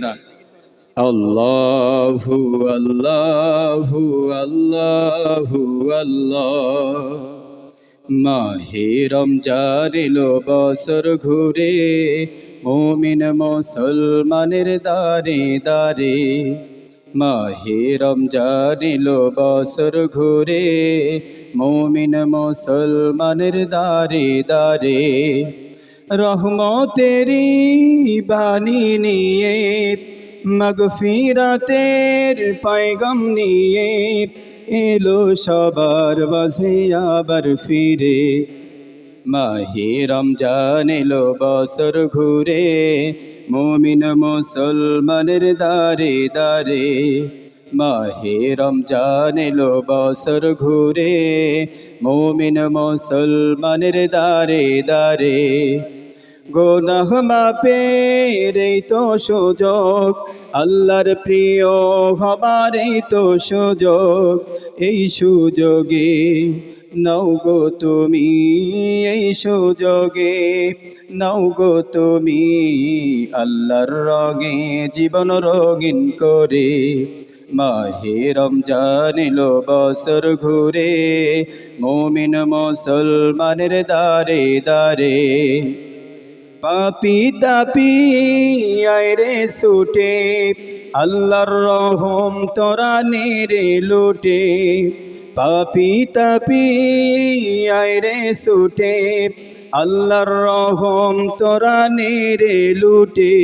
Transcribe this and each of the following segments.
না আল্লাহু আল্লাহু আল্লাহু আল্লাহ। মাহে রমজান এলো বছর ঘুরে, মুমিন মুসলমানের দারে দারে। মাহে রমজান এলো বছর ঘুরে, মুমিন মুসলমানের দারে দারে। রহমতেরি বাণী নিয়ে, মাগফিরাতের পয়গাম নিয়ে, এলো সবার মাঝে আবার ফিরে। মাহে রমজান এলো বছর ঘুরে, মুমিন মুসলমানের দারে দারে। মাহে রমজান এলো বছর ঘুরে, মুমিন মুসলমানের দারে দারে। গুনাহ মাফের এই তো সুযোগ, আল্লাহর প্রিয় হবার এই তো সুযোগ। এই সুযোগে নাও গো তুমি, এই সুযোগে নাও গো তুমি, আল্লাহর রঙে জীবন রঙিন করে। মাহে রমজান এলো বছর ঘুরে, মুমিন মুসলমানের দারে দারে। পাপি তাপি আয় রে ছুটে, আল্লাহর রহম তোরা নেরে লুটে। পাপি তাপি আয় রে ছুটে, আল্লাহর রহম তোরা নেরে লুটে।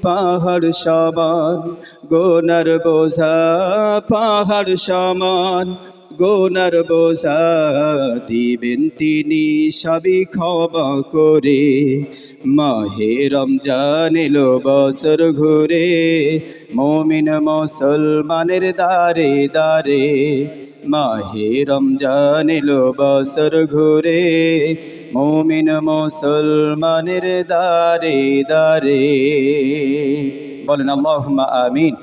পাহাড় সমান গোনার বোঝা, পাহাড় সমান গোনার বোঝা, দিবেন তিনি সবই ক্ষমা করে। মাহে রমজান এলো বছর ঘুরে, মুমিন মুসলমানের দারে দারে। মাহে রমজান এলো বছর ঘুরে, মুমিন মুসলমানের দারে দারে। বলেন আল্লাহুম্মা আমিন।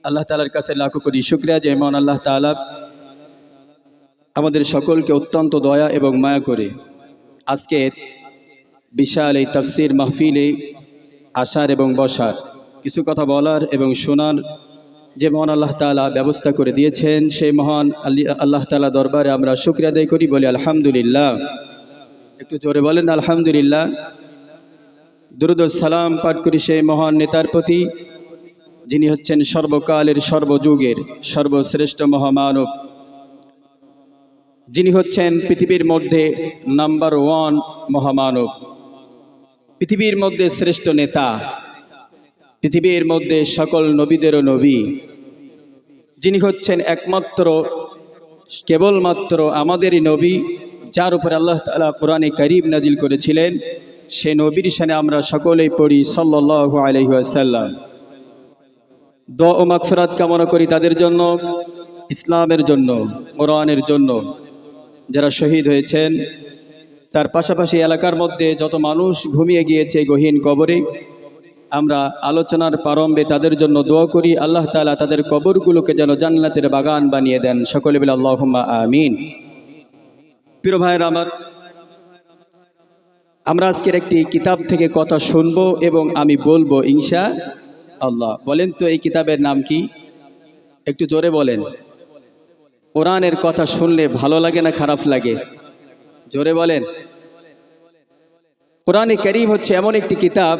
আল্লাহ তাআলার কাছে লাখো কোটি শুকরিয়া যে মহান আল্লাহ তাআলা আমাদের সকলকে অত্যন্ত দয়া এবং মায়া করে আজকের বিশাল এই তাফসীর মাহফিলে আসার এবং বসার, কিছু কথা বলার এবং শোনার যে মহান আল্লাহ তাআলা ব্যবস্থা করে দিয়েছেন, সেই মহান আল্লাহ তাআলা দরবারে আমরা শুকরিয়া আদায় করি, বলি আলহামদুলিল্লাহ। একটু জোরে বলেন আলহামদুলিল্লাহ। দুরূদ ও সালাম পাঠ করি সেই মহান নেতার প্রতি, যিনি হচ্ছেন সর্বকালের সর্বযুগের সর্বশ্রেষ্ঠ মহামানব, যিনি হচ্ছেন পৃথিবীর মধ্যে নাম্বার 1 মহামানব, পৃথিবীর মধ্যে শ্রেষ্ঠ নেতা, পৃথিবীর মধ্যে সকল নবীদেরও নবী, যিনি হচ্ছেন একমাত্র কেবলমাত্র আমাদেরই নবী, যার উপর আল্লাহ তাআলা কোরআনে কারীম নাজিল করেছিলেন। সে নবীর শানে আমরা সকলেই পড়ি সাল্লাল্লাহু আলাইহি ওয়াসাল্লাম। দোয়া ও মাগফিরাত কামনা করি তাদের জন্য, ইসলামের জন্য, কোরআনের জন্য যারা শহীদ হয়েছেন। তার পাশাপাশি এলাকার মধ্যে যত মানুষ ঘুমিয়ে গিয়েছে গহীন কবরে, আমরা আলোচনার প্রারম্ভে তাদের জন্য দোয়া করি, আল্লাহ তাআলা তাদের কবরগুলোকে যেন জান্নাতের বাগান বানিয়ে দেন। সকলে বলে আল্লাহুম্মা আমিন। প্রিয় ভাইয়েরা আমার, আমরা আজকের একটি কিতাব থেকে কথা শুনবো এবং আমি বলবো ইনশাআল্লাহ। বলেন তো এই কিতাবের নাম কি? একটু জোরে বলেন। কোরআনের কথা শুনলে ভালো লাগে না খারাপ লাগে? জোরে বলেন। কোরআনে কারীম হচ্ছে এমন একটি কিতাব,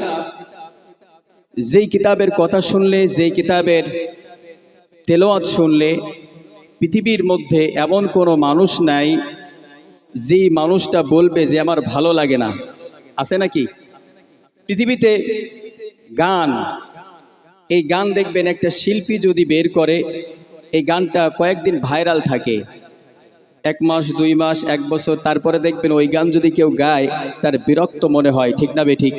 যেই কিতাবের কথা শুনলে, যেই কিতাবের তেলাওয়াত শুনলে পৃথিবীর মধ্যে এমন কোনো মানুষ নাই যেই মানুষটা বলবে যে আমার ভালো লাগে না। আছে নাকি? পৃথিবীতে গান, এই গান দেখবেন একটা শিল্পী যদি বের করে, এই গানটা কয়েকদিন ভাইরাল থাকে, 1 মাস 2 মাস 1 বছর, তারপরে দেখবেন ওই গান যদি কেউ গায় তার বিরক্ত মনে হয়, ঠিক না বেঠিক?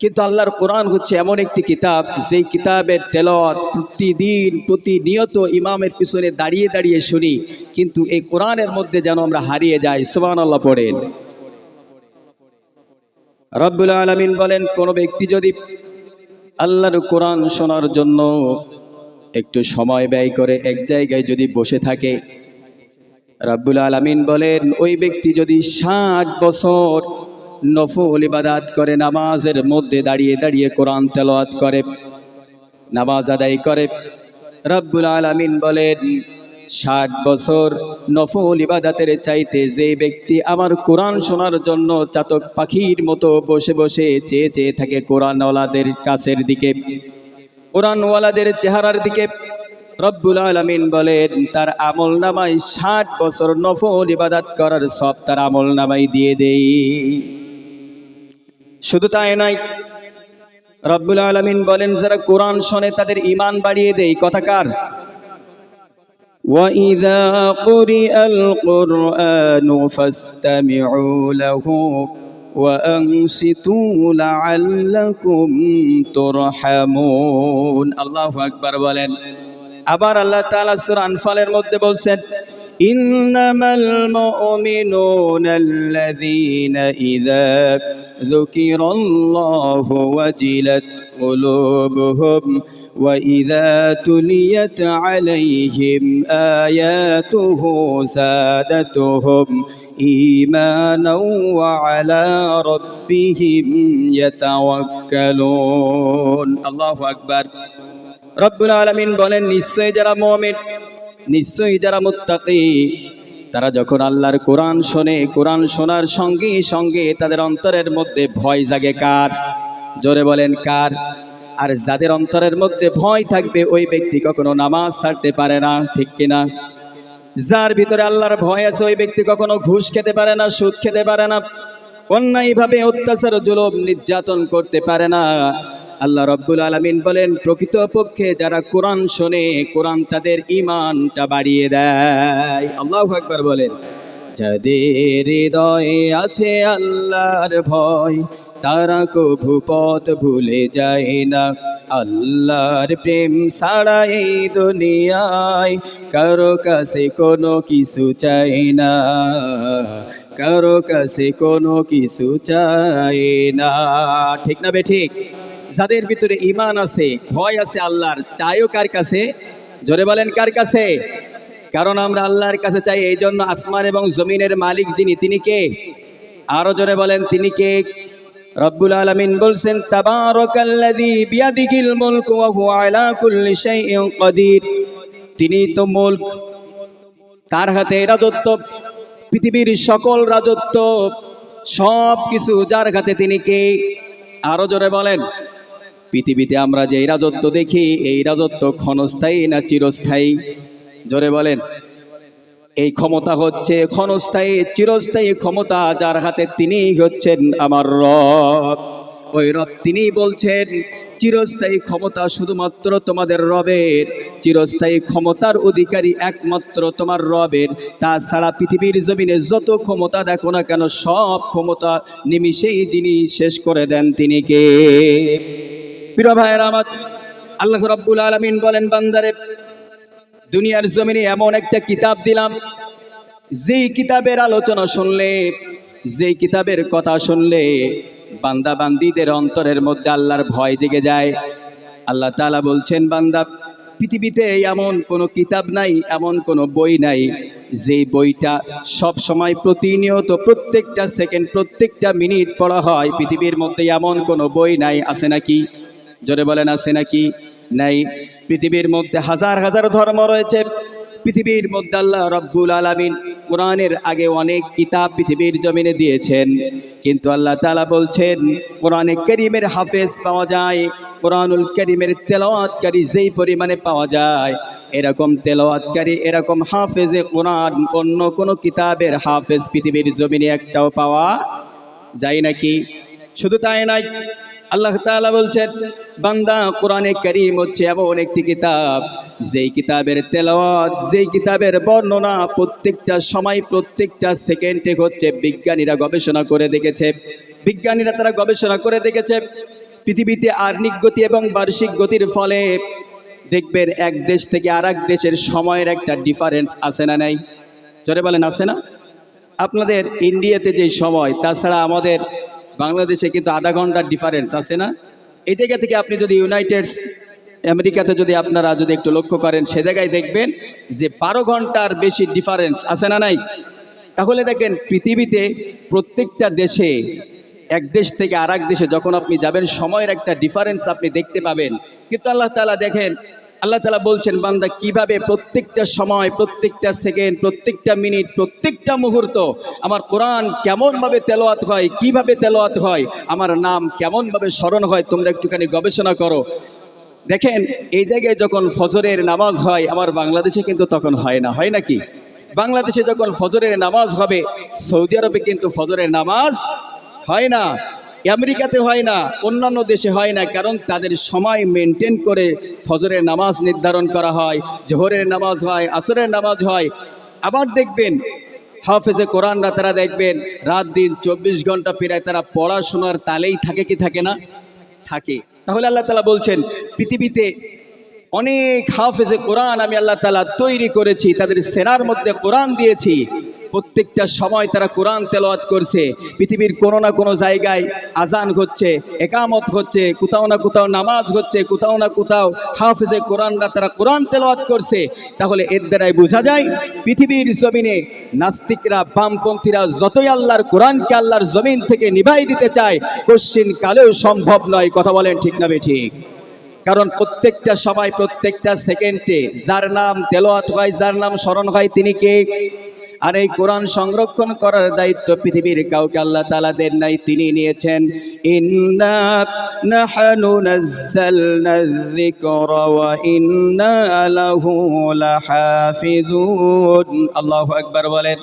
কিন্তু আল্লাহর কোরআন হচ্ছে এমন একটি কিতাব, যেই কিতাবের তেলাওয়াত প্রতিদিন প্রতিনিয়ত ইমামের পিছনে দাঁড়িয়ে দাঁড়িয়ে শুনি, কিন্তু এই কোরআনের মধ্যে যেন আমরা হারিয়ে যাই। সুবহানাল্লাহ পড়েন। রব্বুল আলামিন বলেন, কোন ব্যক্তি যদি আল্লাহর কোরআন শোনার জন্য একটু সময় ব্যয় করে এক জায়গায় যদি বসে থাকে, রব্বুল আলামিন বলেন ওই ব্যক্তি যদি 60 বছর নফল ইবাদত করে, নামাজের মধ্যে দাঁড়িয়ে দাঁড়িয়ে কোরআন তেলাওয়াত করে, নামাজ আদায় করে, রব্বুল আলামিন বলেন 60 বছর নফল ইবাদতের চাইতে যে ব্যক্তি আমার কোরআন শোনার জন্য চাতক পাখির মতো বসে বসে চেয়ে চেয়ে থাকে কোরআনওয়ালাদের কাছের দিকে, কোরআনওয়ালাদের চেহারার দিকে, রব্বুল আলামিন বলেন তার আমল নামায় 60 বছর নফল ইবাদত করার সব তার আমল নামায় দিয়ে দেই। শুধু তাই নয়, রব্বুল আলামিন বলেন যারা কোরআন শোনে তাদের ঈমান বাড়িয়ে দেই। কথাকার وَإِذَا قُرِئَ الْقُرْآنُ فَاسْتَمِعُوا لَهُ وَأَنصِتُوا لَعَلَّكُمْ تُرْحَمُونَ। আল্লাহু আকবার বলেন। আবার আল্লাহ তাআলা সূরা আনফালের মধ্যে বলছেন ইন্নামাল মুমিনুনা আল্লাযীনা ইযা যুকিরাল্লাহু ওয়াজিলাত কুলুবুহুম وَإِذَا تُلِيَتْ عَلَيْهِمْ آيَاتُهُ زَادَتْهُمْ إِيمَانًا وَعَلَى رَبِّهِمْ يَتَوَكَّلُونَ। আল্লাহু আকবার। রব্বুল আলামিন বলেন নিশ্চয়ই যারা মুমিন, নিশ্চয়ই যারা মুত্তাকি, তারা যখন আল্লাহর কোরআন শোনে, কোরআন শোনার সঙ্গে সঙ্গে তাদের অন্তরের মধ্যে ভয় জাগে। কার? জোরে বলেন কার? আর যাদের অন্তরের মধ্যে ভয় থাকবে ওই ব্যক্তি কখনো নামাজ ছাড়তে পারে না, ঠিক কিনা? যার ভিতরে আল্লাহর ভয় আছে ওই ব্যক্তি কখনো ঘুষ খেতে পারে না, সুদ খেতে পারে না, অন্যায়ভাবে অত্যাচার জুলুম নির্যাতন করতে পারে না। আল্লাহ রব্বুল আলামিন বলেন প্রকৃতপক্ষে যারা কোরআন শোনে, কোরআন তাদের ঈমানটা বাড়িয়ে দেয়। আল্লাহু আকবার বলেন। যাদের হৃদয়ে আছে আল্লাহর ভয় তারা কভু পথ ভুলে যায় না। আল্লাহর প্রেম ছাড়া এই দুনিয়ায় কারো কাছে কোনো কিছু চাই না, কারো কাছে কোনো কিছু চাই না, ঠিক না বে ঠিক? যাদের ভিতরে ঈমান আছে, ভয় আছে আল্লাহর, চাইও কার কাছে? জোরে বলেন কার কাছে? কারণ আমরা আল্লাহর কাছে চাই এই জন্য আসমান এবং জমিনের মালিক যিনি, তিনি কে? আরো জোরে বলেন তিনি কে? রব্বুল আলামিন বলছেন তাবারাকাল্লাযী বিয়াদিহিল মুলকু ওয়া হুয়া আলা কুল্লি শাইইন কাদির। তিনি তো মুলক, তার হাতে রাজত্ব, পৃথিবীর সকল রাজত্ব, সব কিছু যার হাতে, তিনি কে? আরো জোরে বলেন। পৃথিবীতে আমরা যে রাজত্ব দেখি এই রাজত্ব ক্ষণস্থায়ী না চিরস্থায়ী? জোরে বলেন। এই ক্ষমতা হচ্ছে ক্ষণস্থায়ী, চিরস্থায়ী ক্ষমতা যার হাতে, তিনি হচ্ছেন আমার রব। ওই রব তিনি বলছেন চিরস্থায়ী ক্ষমতা শুধুমাত্র তোমাদের রবের, চিরস্থায়ী ক্ষমতার অধিকারী একমাত্র তোমার রবের। তাছাড়া পৃথিবীর জমিনে যত ক্ষমতা দেখো না কেন সব ক্ষমতা নিমিষেই যিনি শেষ করে দেন তিনি কে? প্রিয় ভাইয়েরা আমার, আল্লাহ রাব্বুল আলামিন বলেন বান্দারে দুনিয়ার জমিনে এমন একটা কিতাব দিলাম, যেই কিতাবের আলোচনা শুনলে, যেই কিতাবের কথা শুনলে বান্দা বান্দীদের অন্তরের মধ্যে আল্লাহর ভয় জেগে যায়। আল্লাহ তাআলা বলছেন বান্দা পৃথিবীতে এমন কোনো কিতাব নাই, এমন কোনো বই নাই যেই বইটা সব সময় প্রতিনিয়ত প্রত্যেকটা সেকেন্ড প্রত্যেকটা মিনিট পড়া হয়। পৃথিবীর মধ্যে এমন কোনো বই নাই, আছে নাকি? জোরে বলেন আছে নাকি? নাই। পৃথিবীর মধ্যে হাজার হাজার ধর্ম রয়েছে, পৃথিবীর মধ্যে আল্লাহ রাব্বুল আলামিন কোরআনের আগে অনেক কিতাব পৃথিবীর জমিনে দিয়েছেন, কিন্তু আল্লাহ তাআলা বলছেন কোরআনে কারীমের হাফেজ পাওয়া যায়, কোরআনুল কারীমের তেলাওয়াতকারী যেই পরিমাণে পাওয়া যায় এরকম তেলাওয়াতকারী, এরকম হাফেজে কোরআন অন্য কোনো কিতাবের হাফেজ পৃথিবীর জমিনে একটাও পাওয়া যায় নাকি? শুধু তাই নয়, আল্লাহ তাআলা বলছেন বান্দা কোরআনে কারীম হচ্ছে এমন একটি কিতাব যেই কিতাবের তেলাওয়াত, যেই কিতাবের বর্ণনা প্রত্যেকটা সময় প্রত্যেকটা সেকেন্ডে হচ্ছে। বিজ্ঞানীরা গবেষণা করে দেখেছে, বিজ্ঞানীরা তারা গবেষণা করে দেখেছে পৃথিবীতে আর্নিক গতি এবং বার্ষিক গতির ফলে দেখবেন এক দেশ থেকে আর এক দেশের সময়ের একটা ডিফারেন্স আছে না নাই? জোরে বলেন আছে না? আপনাদের ইন্ডিয়াতে যে সময়, তাছাড়া আমাদের বাংলাদেশে কিন্তু আধা ঘন্টার ডিফারেন্স আছে না? এই জায়গা থেকে আপনি যদি ইউনাইটেড আমেরিকাতে যদি আপনারা যদি একটু লক্ষ্য করেন সে জায়গায় দেখবেন যে 12 ঘন্টার বেশি ডিফারেন্স আছে না নাই? তাহলে দেখেন পৃথিবীতে প্রত্যেকটা দেশে এক দেশ থেকে আর এক দেশে যখন আপনি যাবেন সময়ের একটা ডিফারেন্স আপনি দেখতে পাবেন। কিন্তু আল্লাহ তাআলা দেখেন, আল্লাহ তাআলা বলছেন বান্দা কিভাবে প্রত্যেকটা সময়, প্রত্যেকটা সেকেন্ড, প্রত্যেকটা মিনিট, প্রত্যেকটা মুহূর্ত আমার কোরআন কেমনভাবে তেলাওয়াত হয়, কিভাবে তেলাওয়াত হয়, আমার নাম কেমনভাবে স্মরণ হয়, তোমরা একটুখানি গবেষণা করো। দেখেন এই জায়গায় যখন ফজরের নামাজ হয়, আমার বাংলাদেশে কিন্তু তখন হয় না, হয় নাকি? বাংলাদেশে যখন ফজরের নামাজ হবে, সৌদি আরবে কিন্তু ফজরের নামাজ হয় না, আমেরিকাতে হয় না, অন্যান্য দেশে হয় না, কারণ তাদের সময় মেনটেন করে ফজরের নামাজ নির্ধারণ করা হয়, জোহরের নামাজ হয়, আসরের নামাজ হয়। আবার দেখবেন হাফেজে কোরআনরা তারা দেখবেন রাত দিন 24 ঘন্টা প্রায় তারা পড়াশোনার তালেই থাকে, কি থাকে না? থাকে। তাহলে আল্লাহ তাআলা বলছেন পৃথিবীতে অনেক হাফেজে কোরআন আমি আল্লাহ তাআলা তৈরি করেছি, তাদের সেনার মধ্যে কোরআন দিয়েছি, প্রত্যেকটা সময় তারা কোরআন তেলাওয়াত করছে। পৃথিবীর কোনো না কোনো জায়গায় আজান হচ্ছে, একামত হচ্ছে, কোথাও না কোথাও নামাজ হচ্ছে, কোথাও না কোথাও হাফেজে কোরআনরা তারা কোরআন তেলাওয়াত করছে। তাহলে এর দ্বারাই বোঝা যায় পৃথিবীর জমিনে নাস্তিকরা, বামপন্থীরা যতই আল্লাহর কোরআনকে আল্লাহর জমিন থেকে নিভাই দিতে চায়, কোশ্চিন কালেও সম্ভব নয়। কথা বলেন ঠিক না বেঠিক? কারণ প্রত্যেকটা সময়, প্রত্যেকটা সেকেন্ডে যার নাম তেলাওয়াত হয়, যার নাম স্মরণ হয়, তিনি কে? আর এই কোরআন সংরক্ষণ করার দায়িত্ব পৃথিবীর কাউকে আল্লাহ তাআলা দেন নাই, তিনি নিয়েছেন। ইন্না নাহনু নাযালনা যিকরা ওয়া ইন্না লাহু লাহাফিজুন। আল্লাহু আকবার বলেন।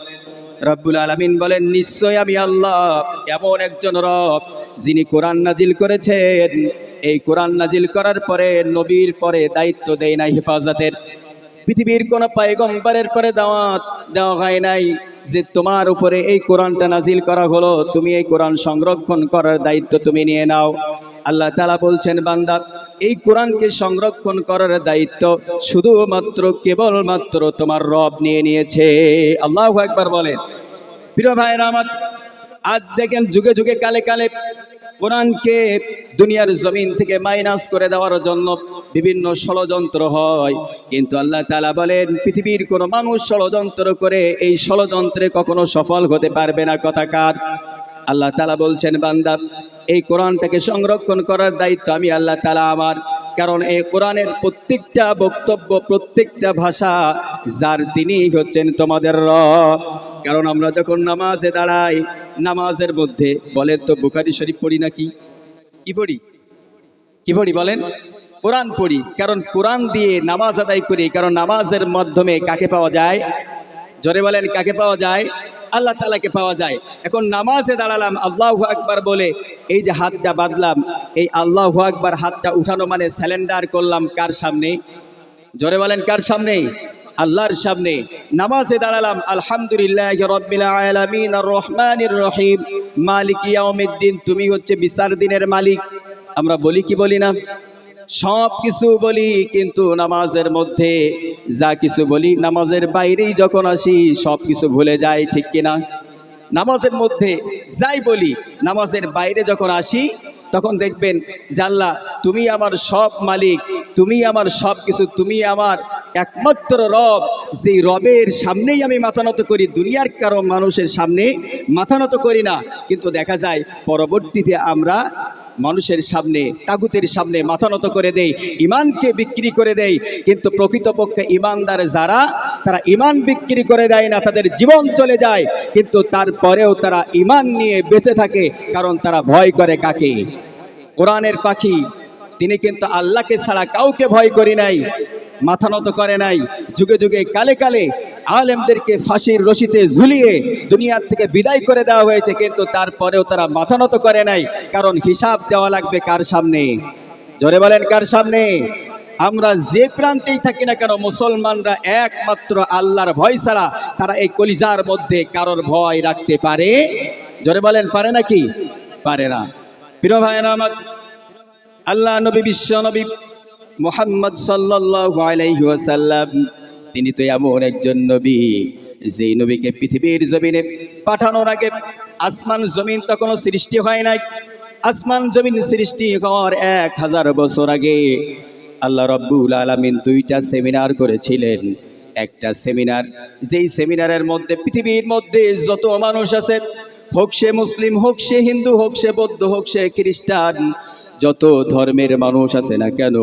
রব্বুল আলামিন বলেন নিশ্চয় আমি আল্লাহ এমন একজন রব যিনি কোরআন নাজিল করেছেন। এই কোরআন নাজিল করার পরে নবীর পরে দায়িত্ব দেয় নাই হেফাজতের। পৃথিবীর কোন পয়গম্বরের পরে দাওয়াত দেওয়া হয় নাই যে তোমার উপরে এই কোরআনটা নাজিল করা হলো, তুমি এই কোরআন সংরক্ষণ করার দায়িত্ব তুমি নিয়ে নাও। আল্লাহ তাআলা বলছেন বান্দা এই কোরআনকে সংরক্ষণ করার দায়িত্ব শুধুমাত্র কেবলমাত্র তোমার রব নিয়ে নিয়েছে। আল্লাহু আকবার বলেন। প্রিয় ভাইরা আমার, আজ দেখেন যুগে যুগে কালে কালে কোরআনকে দুনিয়ার জমিন থেকে মাইনাস করে দেওয়ার জন্য বিভিন্ন ষড়যন্ত্র হয়, কিন্তু আল্লাহ তাআলা বলেন পৃথিবীর কোনো মানুষ ষড়যন্ত্র করে এই ষড়যন্ত্রে কখনো সফল হতে পারবে না। কথাকার আল্লাহ তাআলা বলছেন বান্দা এই কোরআনটাকে সংরক্ষণ করার দায়িত্ব আমি আল্লাহ তাআলা আমার। কারণ এই কোরআনের প্রত্যেকটা বক্তব্য, প্রত্যেকটা ভাষা যার, তিনি হচ্ছেন তোমাদের রব। কারণ আমরা যখন নামাজে দাঁড়াই, নামাজের মধ্যে বলেন তো বুখারী শরীফ পড়ি নাকি? কি পড়ি? কি পড়ি বলেন? কোরআন পড়ি। কারণ কোরআন দিয়ে নামাজ আদায় করি, কারণ নামাজের মাধ্যমে কাকে পাওয়া যায়? জোরে বলেন কাকে পাওয়া যায়? আল্লাহ তাআলাকে পাওয়া যায়। এখন নামাজে দাঁড়ালাম আল্লাহু আকবার বলে, এই যে হাতটা বাঁধলাম, এই আল্লাহু আকবার হাতটা উঠানো মানে স্যালেন্ডার করলাম কার সামনে? জোরে বলেন কার সামনে? আল্লাহর সামনে। নামাজে দাঁড়ালাম আলহামদুলিল্লাহি রাব্বিল আলামিন আর রহমানির রহিম মালিকি ইয়াউমিদ্দিন, তুমি হচ্ছে বিচার দিনের মালিক। আমরা বলি কি বলি না? সব কিছু বলি, কিন্তু নামাজের মধ্যে যা কিছু বলি নামাজের বাইরেই যখন আসি সব কিছু ভুলে যাই, ঠিক কিনা? নামাজের মধ্যে যাই বলি, নামাজের বাইরে যখন আসি তখন দেখবেন যে আল্লাহ তুমি আমার সব মালিক, তুমি আমার সব কিছু, তুমি আমার একমাত্র রব। যেই রবের সামনেই আমি মাথা নত করি, দুনিয়ার কারো মানুষের সামনে মাথা নত করি না। কিন্তু দেখা যায় পরবর্তীতে আমরা মানুষের সামনে, তাগুতের সামনে মাথা নত করে দেই, ইমানকে বিক্রি করে দেই। কিন্তু প্রকৃতপক্ষে ইমানদার যারা, তারা ইমান বিক্রি করে দেয় না, তাদের জীবন চলে যায়, কিন্তু তারপরেও তারা ইমান নিয়ে বেঁচে থাকে। কারণ তারা ভয় করে কাকে? কোরআনের পাখি তিনি কিন্তু আল্লাহকে ছাড়া কাউকে ভয় করি নাই, মাথা নত করে নাই। যুগে যুগে কালে কালে আলেমদেরকে ফাঁসির রশিতে ঝুলিয়ে দুনিয়ার থেকে বিদায় করে দেওয়া হয়েছে, কিন্তু তারপরেও তারা মাথা নত করে নাই। কারণ হিসাব দেওয়া লাগবে কার সামনে? জোরে বলেন কার সামনে? আমরা যে প্রান্তেই থাকি না কেন, মুসলমানরা একমাত্র আল্লাহর ভয় ছাড়া তারা এই কলিজার মধ্যে কারোর ভয় রাখতে পারে? জোরে বলেন পারে নাকি? পারে না। প্রিয় ভাইরা আমার, আল্লাহ নবী, বিশ্ব নবী মুহাম্মদ সাল্লাল্লাহু আলাইহি ওয়াসাল্লাম, তিনি তো এমন একজন নবী যেই নবীকে পৃথিবীর জমিনে পাঠানোর আগে আসমান জমিন তখনও সৃষ্টি হয় নাই। আসমান জমিন সৃষ্টি হওয়ার 1000 বছর আগে আল্লাহ রাব্বুল আলামিন 2টা সেমিনার করেছিলেন। একটা সেমিনার, যেই সেমিনারের মধ্যে পৃথিবীর মধ্যে যত মানুষ আছে হোক সে মুসলিম, হোক সে হিন্দু, হোক সে বৌদ্ধ, হোক সে খ্রিস্টান, যত ধর্মের মানুষ আছে না কেন,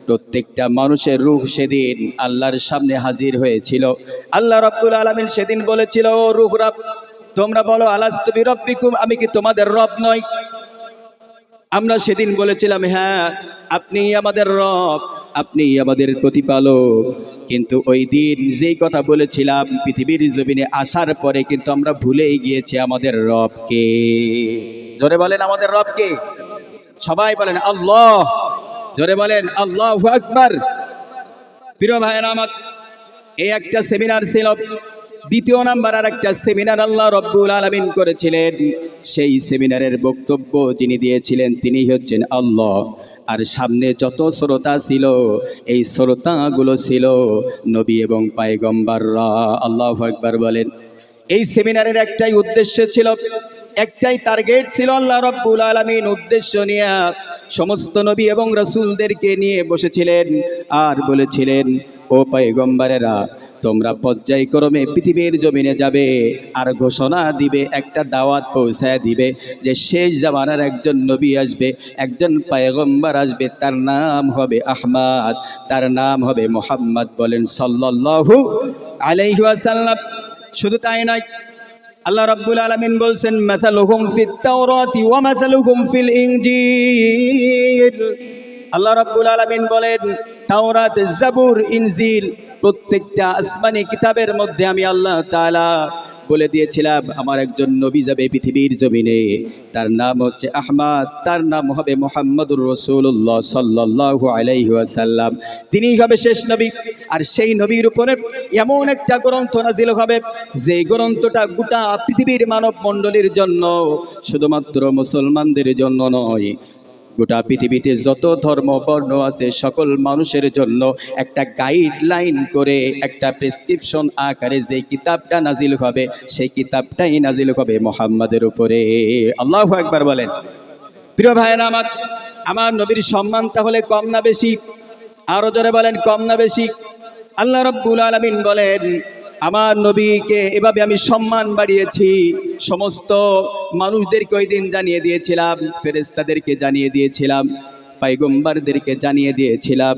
প্রত্যেকটা মানুষের রূহ সেদিন আল্লাহর সামনে হাজির হয়েছিল। আল্লাহ রাব্বুল আলামিন সেদিন বলেছিল, ও রূহরা, তোমরা বলো আলাস্তু বিরাব্বিকুম, আমি কি তোমাদের রব নই? আমরা সেদিন বলেছিলাম, হ্যাঁ আপনি আমাদের রব, আপনি আমাদের প্রতিপালক। কিন্তু ওই দিন যেই কথা বলেছিলাম, পৃথিবীর জমিনে আসার পরে কিন্তু আমরা ভুলেই গিয়েছি আমাদের রবকে। জোরে বলেন আমাদের রবকে। সবাই বলেন আল্লাহ। জোরে বলেন আল্লাহু আকবার। প্রিয় ভাইয়েরা আমার, এই একটা সেমিনার ছিল। দ্বিতীয় নাম্বার আর একটা সেমিনার আল্লাহ রব্বুল আলামিন করেছিলেন। সেই সেমিনারের বক্তব্য যিনি দিয়েছিলেন তিনি হচ্ছেন আল্লাহ। আর সামনে যত শ্রোতা ছিল, এই শ্রোতাগুলো ছিল নবী এবং পয়গম্বররা। আল্লাহু আকবার বলেন। এই সেমিনারের একটাই উদ্দেশ্য ছিল, একটাই টার্গেট ছিল। আল্লাহ রব্বুল আলামিন উদ্দেশ্য নিয়ে সমস্ত নবী এবং রাসূলদেরকে নিয়ে বসেছিলেন আর বলেছিলেন, ও পয়গম্বরেরা, তোমরা পর্যায়ক্রমে পৃথিবীর জমিনে যাবে আর ঘোষণা দিবে, একটা দাওয়াত পৌঁছায় দিবে যে শেষ জামানার একজন নবী আসবে, একজন পয়গম্বর আসবে, তার নাম হবে আহমদ, তার নাম হবে মুহাম্মদ। বলেন সাল্লাল্লাহু আলাইহি ওয়াসাল্লাম। শুধু তাই নয়, আল্লাহ রাব্বুল আলামিন বলছেন, মাসালুহুম ফিত তাওরাতি ওয়া মাসালুহুম ফিল ইনজিল। আল্লাহ রাব্বুল আলামিন বলেন, তাওরাত, জাবুর, ইনজিল, প্রত্যেকটা আসমানি কিতাবের মধ্যে আমি আল্লাহ তাআলা বলে দিয়েছিলাম আমার একজন নবী যাবে পৃথিবীর জমিনে, তার নাম হচ্ছে আহমদ, তার নাম হবে মুহাম্মদুর রাসূলুল্লাহ সাল্লাল্লাহু আলাইহি ওয়াসাল্লাম। তিনিই হবে শেষ নবী। আর সেই নবীর উপরে এমন একটা গ্রন্থ নাজিল হবে, যে গ্রন্থটা গোটা পৃথিবীর মানব মণ্ডলীর জন্য, শুধুমাত্র মুসলমানদের জন্য নয়, গোটা পৃথিবীতে যত ধর্ম বর্ণ আছে সকল মানুষের জন্য একটা গাইডলাইন করে, একটা প্রেসক্রিপশন আকারে যে কিতাবটা নাজিল হবে, সেই কিতাবটাই নাজিল হবে মুহাম্মাদের উপরে। আল্লাহু আকবার বলেন। প্রিয় ভাইয়েরা আমার, আমার নবীর সম্মান তাহলে কম না বেশি? আরো জোরে বলেন, কম না বেশি? আল্লাহ রাব্বুল আলামিন বলেন, আমার নবীকে এভাবে আমি সম্মান বাড়িয়েছি। সমস্ত মানুষদেরকে ওই দিন জানিয়ে দিয়েছিলাম, ফেরেশতাদেরকে জানিয়ে দিয়েছিলাম, পয়গম্বরদেরকে জানিয়ে দিয়েছিলাম,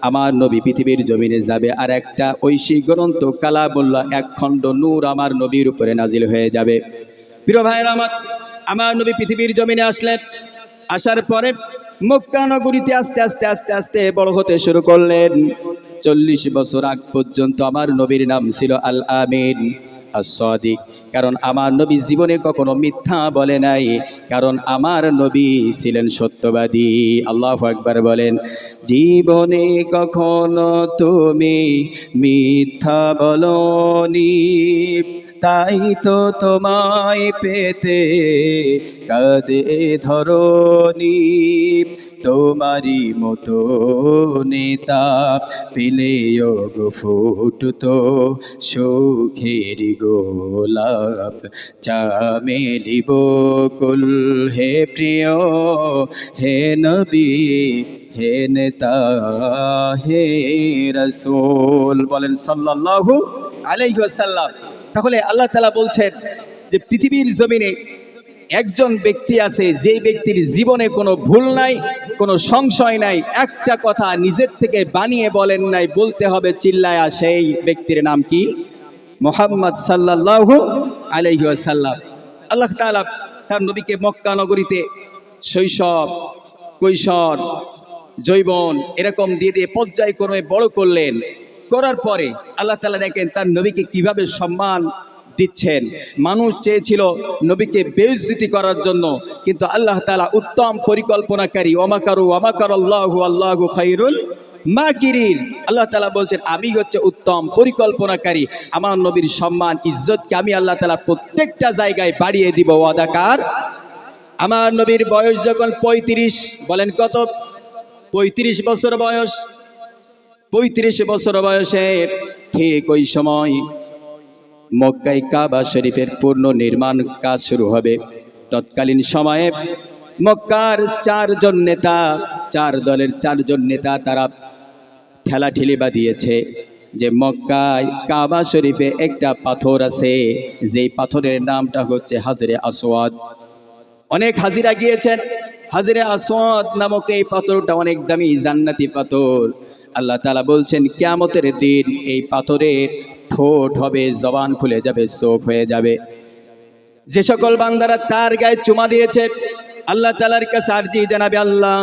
আমার নবী পৃথিবীর জমিনে যাবে আর একটা ঐশী গ্রন্থ কালামুল্লাহ, এক খণ্ড নূর আমার নবীর উপরে নাজিল হয়ে যাবে। প্রিয় ভাইয়েরা আমার, আমার নবী পৃথিবীর জমিনে আসলেন। আসার পরে মক্কা নগরীতে আস্তে আস্তে আস্তে আস্তে বড় হতে শুরু করলেন। 40 বছর আগ পর্যন্ত আমার নবীর নাম ছিল আল আমিন, as-সাদিক। কারণ আমার নবী জীবনে কখনো মিথ্যা বলে নাই, কারণ আমার নবী ছিলেন সত্যবাদী। আল্লাহু আকবার বলেন। জীবনে কখনো তুমি মিথ্যা বলনি, তাই তো তোমায় পেতে কাঁদে ধরণী। তোমারি মতো নেতা পেলেও গো ফুটতো সুখের গোলাপ, চামেলি বকুল। হে প্রিয়, হে নবী, হে নেতা, হে রাসূল। বলেন সাল্লাল্লাহু আলাইহি ওয়াসাল্লাম। তাহলে আল্লাহ তাআলা বলছেন যে পৃথিবীর জমিনে একজন ব্যক্তি আছে, যেই ব্যক্তির জীবনে কোনো ভুল নাই, কোনো সংশয় নাই, একটা কথা নিজের থেকে বানিয়ে বলেন নাই, বলতে হবে চিল্লায়া। সেই ব্যক্তির নাম কি? মুহাম্মদ সাল্লাল্লাহু আলাইহি ওয়াসাল্লাম। আল্লাহ তাআলা তার নবীকে মক্কা নগরীতে শৈশব, কৈশোর, যৌবন এরকম দিয়ে দিয়ে পর্যায়ক্রমে বড় করলেন। করার পরে আল্লাহ তাআলা দেখেন তার নবীকে কিভাবে সম্মান দিচ্ছেন। মানুষ চেয়েছিল নবীকে বেইজ্জতি করার জন্য, কিন্তু আল্লাহ তাআলা উত্তম পরিকল্পনাকারী। ওয়ামাকারু ওয়ামাকারাল্লাহু আল্লাহু খায়রুল মাকিরিন। আল্লাহ তাআলা বলছেন, আমি হচ্ছে উত্তম পরিকল্পনাকারী। আমার নবীর সম্মান ইজ্জতকে আমি আল্লাহ তাআলা প্রত্যেকটা জায়গায় বাড়িয়ে দিব। ওয়াদাকার। আমার নবীর বয়স যখন 35, বলেন কত? 35 বছর বয়স। 35 বছর বয়সে ঠিক ওই সময় মক্কায় কাবা শরীফের পূর্ণ নির্মাণ কাজ শুরু হবে। তৎকালীন সময়ে মক্কার 4 জন নেতা, 4 দলের 4 জন নেতা, তারা ঠেলাঠেলি বাঁধিয়েছে। যে মক্কায় কাবা শরীফে একটা পাথর আছে, যেই পাথরের নামটা হচ্ছে হাজরে আসওয়াদ। অনেক হাজিরা গিয়েছেন, হাজরে আসওয়াদ নামক এই পাথরটা অনেক দামি জান্নাতি পাথর। আল্লাহ তাআলা বলছেন কিয়ামতের দিন এই পাথরের ঠোঁট হবে, জবান খুলে যাবে, চোখ হয়ে যাবে। যে সকল বান্দারা তার গায়ে চুমা দিয়েছে, আল্লাহ তাআলার কাছে আরজি জানাবে, আল্লাহ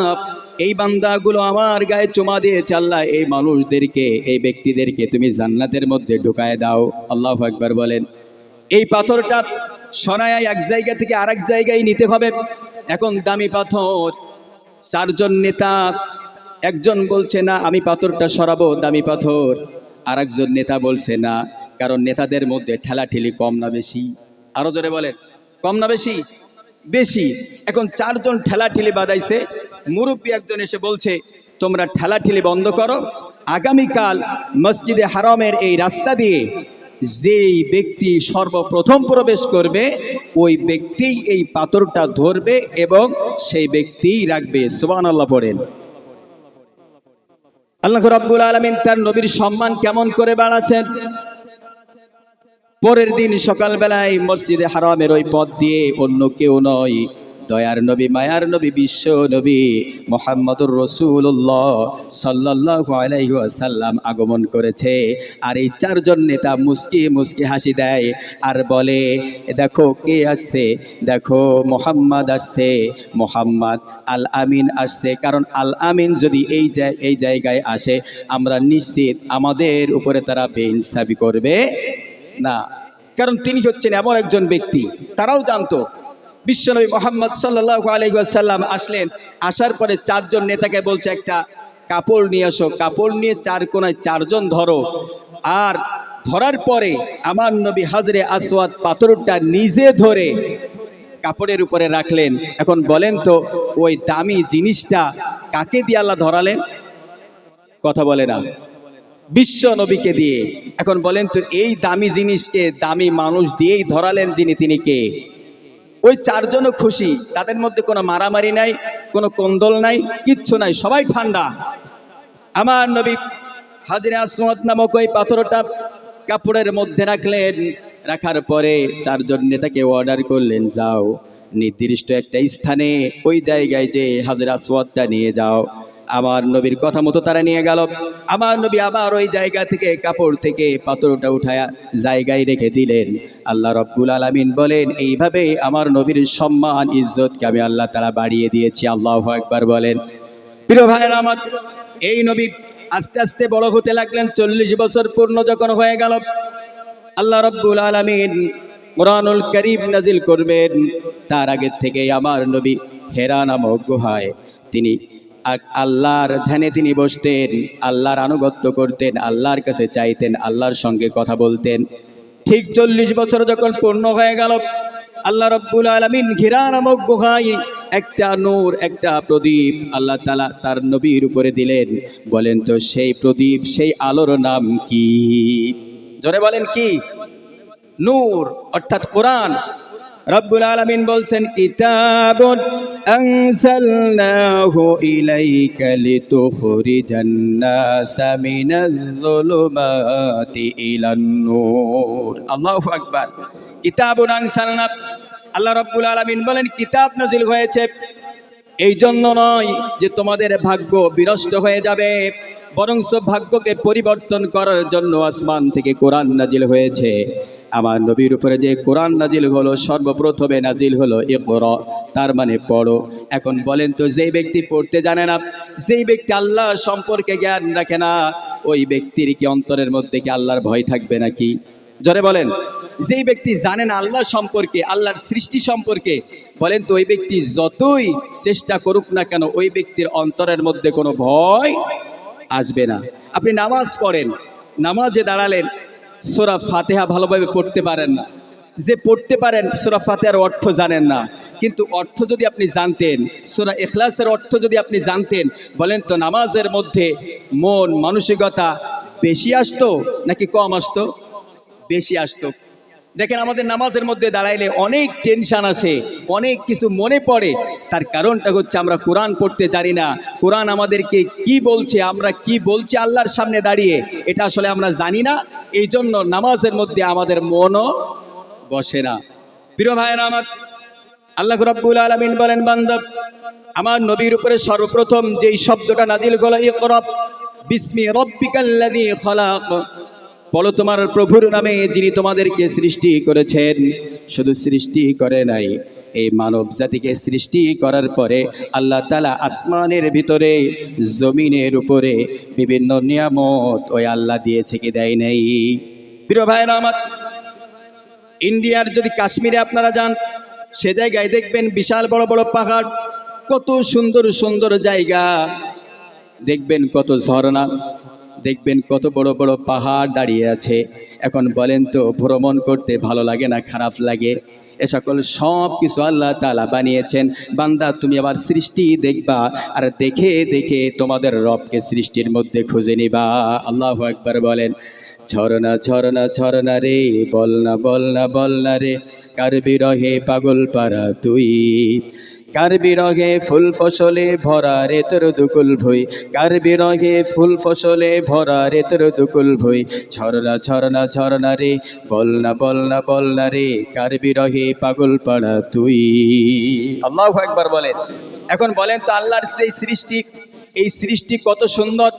এই বান্দাগুলো আমার গায়ে চুমা দিয়েছে, আল্লাহ এই মানুষদেরকে, এই ব্যক্তিদেরকে তুমি জান্নাতের মধ্যে ঢুকায় দাও। আল্লাহু আকবার বলেন। এই পাথরটা সরায় এক জায়গা থেকে আরেক জায়গায় নিতে হবে। এখন দামি পাথর, চারজন নেতা, একজন বলছে না আমি পাথরটা সরাবো দামি পাথর, আরেকজন নেতা বলছে না, কারণ নেতাদের মধ্যে ঠেলাঠেলি কম না বেশি? আরো জোরে বলেন, কম না বেশি? বেশি। এখন চারজন ঠেলাঠেলি বাঁধাইছে, মুরব্বী একজন এসে বলছে তোমরা ঠেলাঠেলি বন্ধ করো, আগামীকাল মসজিদে হারামের এই রাস্তা দিয়ে যেই ব্যক্তি সর্বপ্রথম প্রবেশ করবে ওই ব্যক্তি এই পাথরটা ধরবে এবং সেই ব্যক্তিই রাখবে। সুবহানাল্লাহ পড়েন। আল্লাহ রাব্বুল আলামিন তার নবীর সম্মান কেমন করে বাড়াচ্ছেন। পরের দিন সকালবেলায় মসজিদে হারামের ওই পথ দিয়ে অন্য কেউ নয়, দয়ার নবী, মায়ার নবী, বিশ্ব নবী মুহাম্মদুর রাসূলুল্লাহ সাল্লাল্লাহু আলাইহি ওয়াসাল্লাম আগমন করেছে। আর এই চারজন নেতা মুস্কি মুস্কি হাসি দেয় আর বলে দেখো কে আসছে, দেখো মুহাম্মদ আসছে, মুহাম্মদ আল আমিন আসছে। কারণ আল আমিন যদি এই জায়গায় আসে আমরা নিশ্চিত আমাদের উপরে তারা বেইনসাফি করবে না, কারণ তিনি হচ্ছেন এমন একজন ব্যক্তি। তারাও জানতো। বিশ্বনবী মুহাম্মদ সাল্লাল্লাহু আলাইহি ওয়াসাল্লাম আসলেন, আসার পরে চারজন নেতাকে বলছে একটা কাপড় নিয়ে আসো, কাপড় নিয়ে চার কোনায় চারজন ধরো। আর ধরার পরে আমার নবী হাজরে আসওয়াদ পাথরটা নিজে ধরে কাপড়ের উপরে রাখলেন। এখন বলেন তো ওই দামি জিনিসটা কাকে দিয়ে আল্লাহ ধরালেন? কথা বলে না, বিশ্ব নবীকে দিয়ে। এখন বলেন তো এই দামি জিনিসকে দামি মানুষ দিয়েই ধরালেন যিনি, তিনি কে? ওই চারজনও খুশি, তাদের মধ্যে কোনো মারামারি নাই, কোনো কোন্দল নাই, কিচ্ছু নাই, সবাই ঠান্ডা। আমার নবী হাজরে আসওয়াদ নামক ওই পাথরটা কাপড়ের মধ্যে রাখলেন। রাখার পরে চারজন নেতাকে অর্ডার করলেন যাও নির্দিষ্ট একটা স্থানে ওই জায়গায় যে হাজরে আসওয়াদটা নিয়ে যাও। আমার নবীর কথা মতো তারা নিয়ে গেল। আমার নবী আবার ওই জায়গা থেকে কাপড় থেকে পাথরটা উঠায়া জায়গায় রেখে দিলেন। আল্লাহ রাব্বুল আলামিন বলেন এইভাবে আমার নবীর সম্মান ইজ্জতকে আমি আল্লাহ তাআলা বাড়িয়ে দিয়েছি। আল্লাহু আকবার বলেন। প্রিয় ভাইরা আমার, এই নবী আস্তে আস্তে বড় হতে লাগলেন। 40 বছর পূর্ণ যখন হয়ে গেল, আল্লাহ রাব্বুল আলামিন কুরআনুল কারীম নাজিল করবেন। তার আগে থেকে আমার নবী হেরা নামক গুহায় তিনি আল্লাহর ধ্যানে তিনি বসতেন, আল্লাহর আনুগত্য করতেন, আল্লাহর কাছে চাইতেন, আল্লাহর সঙ্গে কথা বলতেন। ঠিক 40 বছর যখন পূর্ণ হয়ে গেল, আল্লাহ রাব্বুল আলামিন হিরা নামক গুহায় একটা নূর, একটা প্রদীপ আল্লাহ তাআলা তার নবীর উপরে দিলেন। বলেন তো সেই প্রদীপ, সেই আলোর নাম কি? জোরে বলেন কি? নূর, অর্থাৎ কোরআন। রব্বুল আলামিন বলছেন কিতাবুন আনজালনাহু ইলাইকা লিতুখরিজান নাসা মিনাজ যুলুমাতি ইলান নূর। আল্লাহু আকবার। কিতাবুন আনজালনা, আল্লাহ রব্বুল আলামিন বলেন কিতাব নাজিল হয়েছে এই জন্য নয় যে তোমাদের ভাগ্য বিনষ্ট হয়ে যাবে, বরঞ্চ ভাগ্যকে পরিবর্তন করার জন্য আসমান থেকে কোরআন নাজিল হয়েছে। আমার নবীর উপরে যে কোরআন নাজিল হলো সর্বপ্রথমে নাজিল হলো ইকরা, তার মানে পড়ো। এখন বলেন তো যেই ব্যক্তি পড়তে জানে না, যেই ব্যক্তি আল্লাহ সম্পর্কে জ্ঞান রাখে না, ওই ব্যক্তির কি অন্তরের মধ্যে কি আল্লাহর ভয় থাকবে নাকি? জোরে বলেন। যেই ব্যক্তি জানে না আল্লাহ সম্পর্কে, আল্লাহর সৃষ্টি সম্পর্কে, বলেন তো ওই ব্যক্তি যতই চেষ্টা করুক না কেন ওই ব্যক্তির অন্তরের মধ্যে কোনো ভয় আসবে না। আপনি নামাজ পড়েন, নামাজে দাঁড়ালেন, সূরা ফাতিহা ভালোভাবে পড়তে পারেন না, যে পড়তে পারেন সূরা ফাতিহার অর্থ জানেন না, কিন্তু অর্থ যদি আপনি জানতেন, সূরা ইখলাসের অর্থ যদি আপনি জানতেন, বলেন তো নামাজের মধ্যে মন মানসিকতা বেশি আসতো নাকি কম আসতো? বেশি আসতো। দেখেন আমাদের নামাজের মধ্যে দাঁড়াইলে অনেক টেনশন আসে, অনেক কিছু মনে পড়ে, তার কারণটা হচ্ছে আমরা কোরআন পড়তে জানি না। কোরআন আমাদেরকে কি বলছে, আমরা কি বলছি আল্লাহর সামনে দাঁড়িয়ে, এটা আসলে আমরা জানি না। এই জন্য নামাজের মধ্যে আমাদের মনও বসে না। প্রিয় ভাইয়েরা আমার, আল্লাহ রাব্বুল আলামিন বলেন, বান্দা আমার নবীর উপরে সর্বপ্রথম যেই শব্দটা নাজিল হলো, ইকরা বিসমি রাব্বিকাল্লাযী খলাক, বলো তোমার প্রভুর নামে যিনি তোমাদেরকে সৃষ্টি করেছেন। শুধু সৃষ্টি করে নাই, এই মানব জাতিকে সৃষ্টি করার পরে আল্লাহ তাআলা আসমানের ভিতরে জমিনের উপরে বিভিন্ন নিয়ামত ওই আল্লাহ দিয়েছে কি দেয় নাই? প্রিয় ভাইরা আমার, ইন্ডিয়ার যদি কাশ্মীরে আপনারা যান, সে জায়গায় দেখবেন বিশাল বড় বড় পাহাড়, কত সুন্দর সুন্দর জায়গা, দেখবেন কত ঝর্ণা, দেখবেন কত বড় বড় পাহাড় দাঁড়িয়ে আছে। এখন বলেন তো, ভ্রমণ করতে ভালো লাগে না খারাপ লাগে? এ সকল সব কিছু আল্লাহ তাআলা বানিয়েছেন। বান্দা তুমি আবার সৃষ্টি দেখবা, আর দেখে দেখে তোমাদের রবকে সৃষ্টির মধ্যে খুঁজে নিবা। আল্লাহু আকবার বলেন। ঝরনা ঝরনা ঝরনা রে, বলনা বলনা বলনা রে, কার বিরহে পাগল পারা তুই, কার বিরহে ফুল ফসলে ভরা রে তোর দুকুল ভুই, কার বিরহে ফুল ফসলে ভরা রে তোর দুকুল ভুই, ঝরনা ঝরনা ঝরনা রে, বলনা বলনা বলনা রে, কার বিরহে পাগল পাড়া তুই। আল্লাহু আকবার বলেন। এখন বলেন তো, আল্লাহর এই সৃষ্টি, এই সৃষ্টি কত সুন্দর।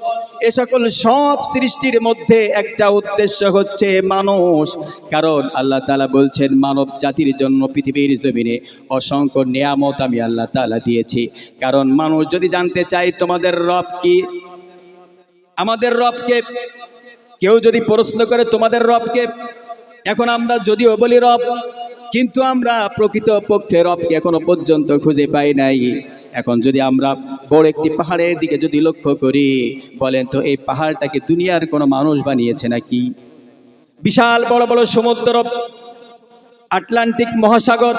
এ সকল সব সৃষ্টির মধ্যে একটা উদ্দেশ্য হচ্ছে মানুষ। কারণ আল্লাহ তাআলা বলছেন, মানব জাতির জন্য পৃথিবীর জমিনে অসংখ্য নিয়ামত আমি আল্লাহ তাআলা দিয়েছি। কারণ মানুষ যদি জানতে চায় তোমাদের রব কি, আমাদের রবকে, কেউ যদি প্রশ্ন করে তোমাদের রবকে, এখন আমরা যদিও বলি রব, কিন্তু আমরা প্রকৃত পক্ষে রবকে এখনো পর্যন্ত খুঁজে পাই নাই। এখন যদি আমরা বড় একটি পাহাড়ের দিকে যদি লক্ষ্য করি, বলেন তো এই পাহাড়টাকে দুনিয়ার কোনো মানুষ বানিয়েছে নাকি? বিশাল বড় বড় সমুদ্র, আটলান্টিক মহাসাগর,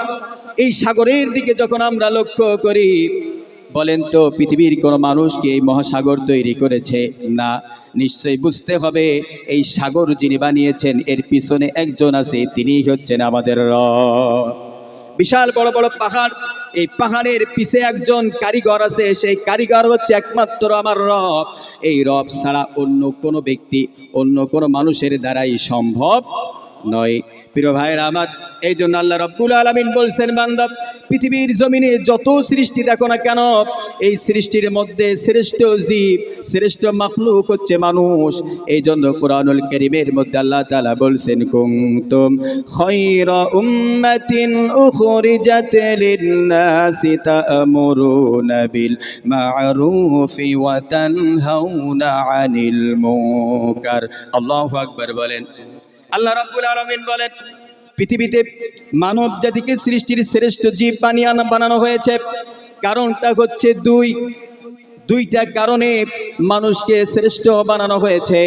এই সাগরের দিকে যখন আমরা লক্ষ্য করি, বলেন তো পৃথিবীর কোনো মানুষ কি এই মহাসাগর তৈরি করেছে? না। নিশ্চয়ই বুঝতে হবে, এই সাগর যিনি বানিয়েছেন এর পিছনে একজন আছে, তিনি হচ্ছেন আমাদের রব। বিশাল বড় বড় পাহাড়, এই পাহাড়ের পিছে একজন কারিগর আছে, সেই কারিগর হচ্ছে একমাত্র আমার রব। এই রব ছাড়া অন্য কোনো ব্যক্তি, অন্য কোনো মানুষের দ্বারাই সম্ভব নয়। প্রিয় ভাইরা আমার, এই জন্য আল্লাহ রাব্বুল আলামিন বলছেন, বান্দা পৃথিবীর জমিনে যত সৃষ্টি দেখো না কেন, এই সৃষ্টির মধ্যে শ্রেষ্ঠ জীব, শ্রেষ্ঠ মাখলুক হচ্ছে মানুষ। এই জন্য কুরআনুল কারীমের মধ্যে আল্লাহ তাআলা বলছেন, কুনতুম খায়রা উম্মাতিন উখরিজাত লিন-নাসি তা'মুরুনা বিল মা'রুফি ওয়া তানহাউনা আনিল মুনকার। আল্লাহু আকবার বলেন। আল্লাহ রাব্বুল আলামিন বলেন, পৃথিবীতে মানব জাতিকে সৃষ্টির শ্রেষ্ঠ জীব বানানো হয়েছে। কারণটা হচ্ছে দুইটা কারণে মানুষকে শ্রেষ্ঠ বানানো হয়েছে।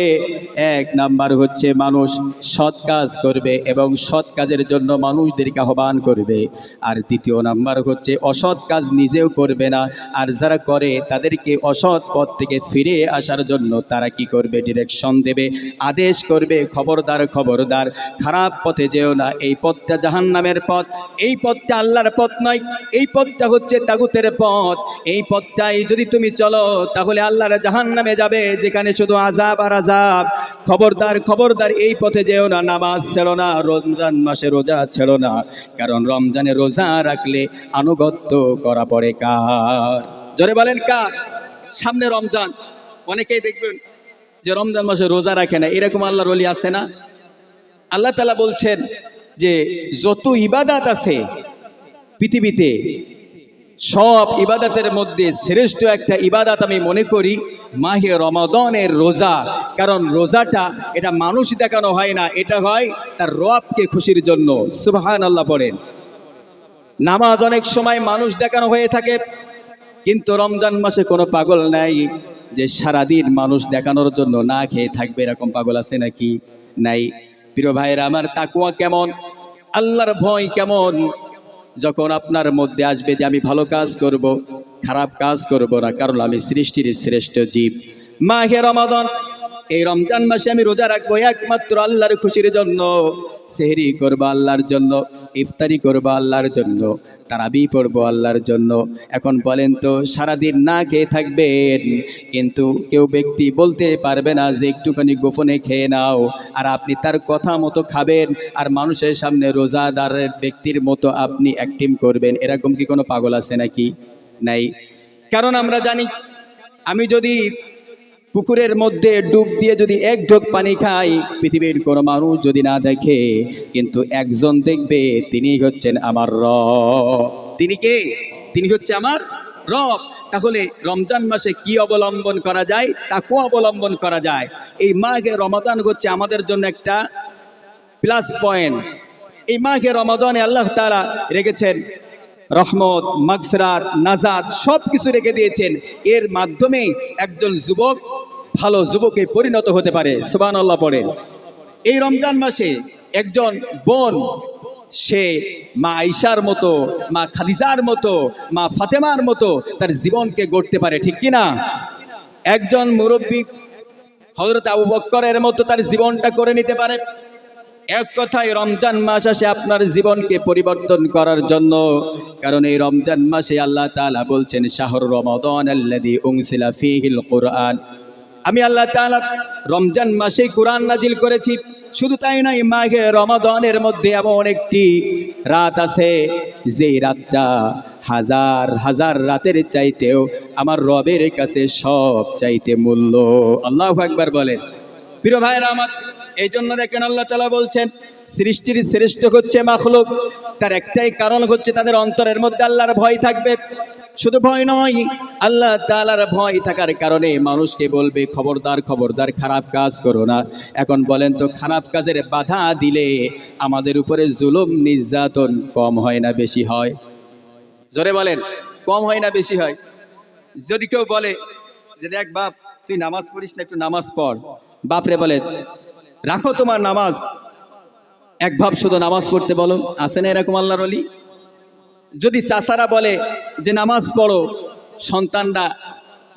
এক নাম্বার হচ্ছে মানুষ সৎ কাজ করবে এবং সৎ কাজের জন্য মানুষদেরকে আহ্বান করবে। আর দ্বিতীয় নাম্বার হচ্ছে অসৎ কাজ নিজেও করবে না, আর যারা করে তাদেরকে অসৎ পথ থেকে ফিরে আসার জন্য তারা কি করবে? ডিরেকশন দেবে, আদেশ করবে, খবরদার খবরদার খারাপ পথে যেও না, এই পথটা জাহান্নামের পথ, এই পথটা আল্লাহর পথ নয়, এই পথটা হচ্ছে তাগুতের পথ। এই পথটাই যদি তুমি চলো তাহলে আল্লাহর জাহান্নামে যাবে, যেখানে শুধু আযাব আর আযাব। খবরদার খবরদার এই পথে যেও না। নামাজ ছেড়ো না, রমজান মাসে রোজা ছেড়ো না, কারণ রমজানে রোজা রাখলে আনুগত্য করা পড়ে কার? জোরে বলেন কার? সামনে রমজান, অনেকেই দেখবেন যে রমজান মাসে রোজা রাখে না, এরকম আল্লাহর ওলি আছে না? আল্লাহ তাআলা বলছেন যে যত ইবাদত আছে পৃথিবীতে, সব ইবাদতের মধ্যে শ্রেষ্ঠ একটা ইবাদত আমি মনে করি মাহে রমাদানের রোজা। কারণ রোজাটা এটা মানুষ দেখানো হয় না, এটা হয় তার রবকে খুশির জন্য। সুবহানাল্লাহ পড়েন। নামাজ অনেক সময় মানুষ দেখানো হয়ে থাকে, কিন্তু রমজান মাসে কোনো পাগল নাই যে সারাদিন মানুষ দেখানোর জন্য না খেয়ে থাকবে, এরকম পাগল আছে নাকি? নাই। প্রিয় ভাইরা আমার, তাকওয়া কেমন, আল্লাহর ভয় কেমন? যখন আপনার মধ্যে আসবে যে আমি ভালো কাজ করব, খারাপ কাজ করব না, কারণ আমি সৃষ্টির শ্রেষ্ঠ জীব। মাহে রমাদান, এই রমজান মাসে আমি রোজা রাখবো একমাত্র আল্লাহর খুশির জন্য, সেহরি করবো আল্লাহর জন্য, ইফতারি করবো আল্লাহর জন্য, তারাবি পড়বো আল্লাহর জন্য। এখন বলেন তো, সারাদিন না খেয়ে থাকবেন, কিন্তু কেউ ব্যক্তি বলতে পারবে না যে একটুখানি গোপনে খেয়ে নাও, আর আপনি তার কথা মতো খাবেন আর মানুষের সামনে রোজাদারের ব্যক্তির মতো আপনি অ্যাক্টিং করবেন। এরকম কি কোনো পাগল আছে নাকি? নাই। কারণ আমরা জানি, আমি যদি পুকুরের মধ্যে ডুব দিয়ে যদি এক ঢোক পানি খাই, পৃথিবীর কোনো মানুষ যদি না দেখে, কিন্তু একজন দেখবে, তিনি হচ্ছেন আমার রব। তিনি কে? তিনি হচ্ছে আমার রব। তাহলে রমজান মাসে কি অবলম্বন করা যায়? তাকওয়া অবলম্বন করা যায়। এই মাঘে রমাদান হচ্ছে আমাদের জন্য একটা প্লাস পয়েন্ট। এই মাঘে রমাদানে আল্লাহ তাআলা রেখেছেন রহমত, মাগফিরাত, নাজাত, সব কিছু রেখে দিয়েছেন। এর মাধ্যমে একজন যুবক ভালো যুবকে পরিণত হতে পারে। সুবহানাল্লাহ পড়ে। এই রমজান মাসে একজন বোন, সে মা আয়েশার মতো, মা খাদিজার মতো, মা ফাতেমার মতো তার জীবনকে গড়তে পারে, ঠিক কি না? একজন মুরব্বী হযরত আবু বকরের মতো তার জীবনটা করে নিতে পারে। এক কথায় রমজান মাস আসে আপনার জীবনকে পরিবর্তন করার জন্য। কারণ এই রমজান মাসে আল্লাহ তাআলা বলছেন, শাহরু রমাদান আল্লাযী উনজিলা ফীহিল কুরআন। আমি আল্লাহ তাআলা রমজান মাসে কোরআন নাজিল করেছি। শুধু তাই নয়, মাঘে রমাদানের মধ্যে এমন একটি রাত আছে, যেই রাতটা হাজার হাজার রাতের চাইতেও আমার রবের কাছে সব চাইতে মূল্য। আল্লাহু আকবার বলেন। প্রিয় ভাইরা আমার, এই জন্য দেখেন আল্লাহ তাআলা বলছেন, সৃষ্টির শ্রেষ্ঠ হচ্ছে মাখলুক। তার একটাই কারণ হচ্ছে তাদের অন্তরের মধ্যে আল্লাহর ভয় থাকবে। শুধু ভয় নয়, আল্লাহ তাআলার ভয় থাকার কারণে মানুষকে বলবে, খবরদার খবরদার, খারাপ কাজ করো না। এখন বলেন তো, খারাপ কাজের বাধা দিলে আমাদের উপরে জুলুম নির্যাতন কম হয় না বেশি হয়? জোরে বলেন, কম হয় না বেশি হয়? যদি কেউ বলে যে দেখ বাপ, তুই নামাজ পড়িস না, একটু নামাজ পড়, বাপরে বলে রাখো তোমার নামাজ, এক ভাব শুধু নামাজ পড়তে বলো। আসে না এরকম আল্লাহর ওলি? যদি চাচারা বলে যে নামাজ পড়ো, সন্তানরা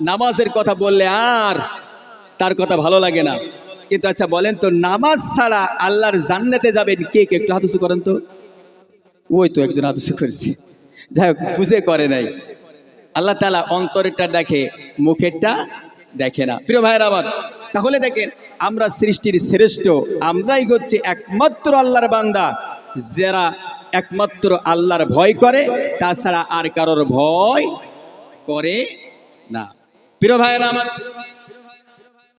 নামাজের কথা বললে আর তার কথা ভালো লাগে না। কিন্তু আচ্ছা বলেন তো, নামাজ ছাড়া আল্লাহর জান্নাতে যাবেন কে কে? একটু হাত উঁচু করেন তো। ওই তো একজন হাত উঁচু করেছে, যাই হোক, বুঝে করে নাই। আল্লাহ তাআলা অন্তরেরটা দেখে, মুখেরটা দেখে না। প্রিয় ভাইয়ের আমার, তাহলে দেখেন, আমরা সৃষ্টির শ্রেষ্ঠ, আমরাই হচ্ছে একমাত্র আল্লাহর বান্দা যারা একমাত্র আল্লাহর ভয় করে, তাছাড়া আর কারোর ভয় করে না। প্রিয় ভাইয়ের আমার,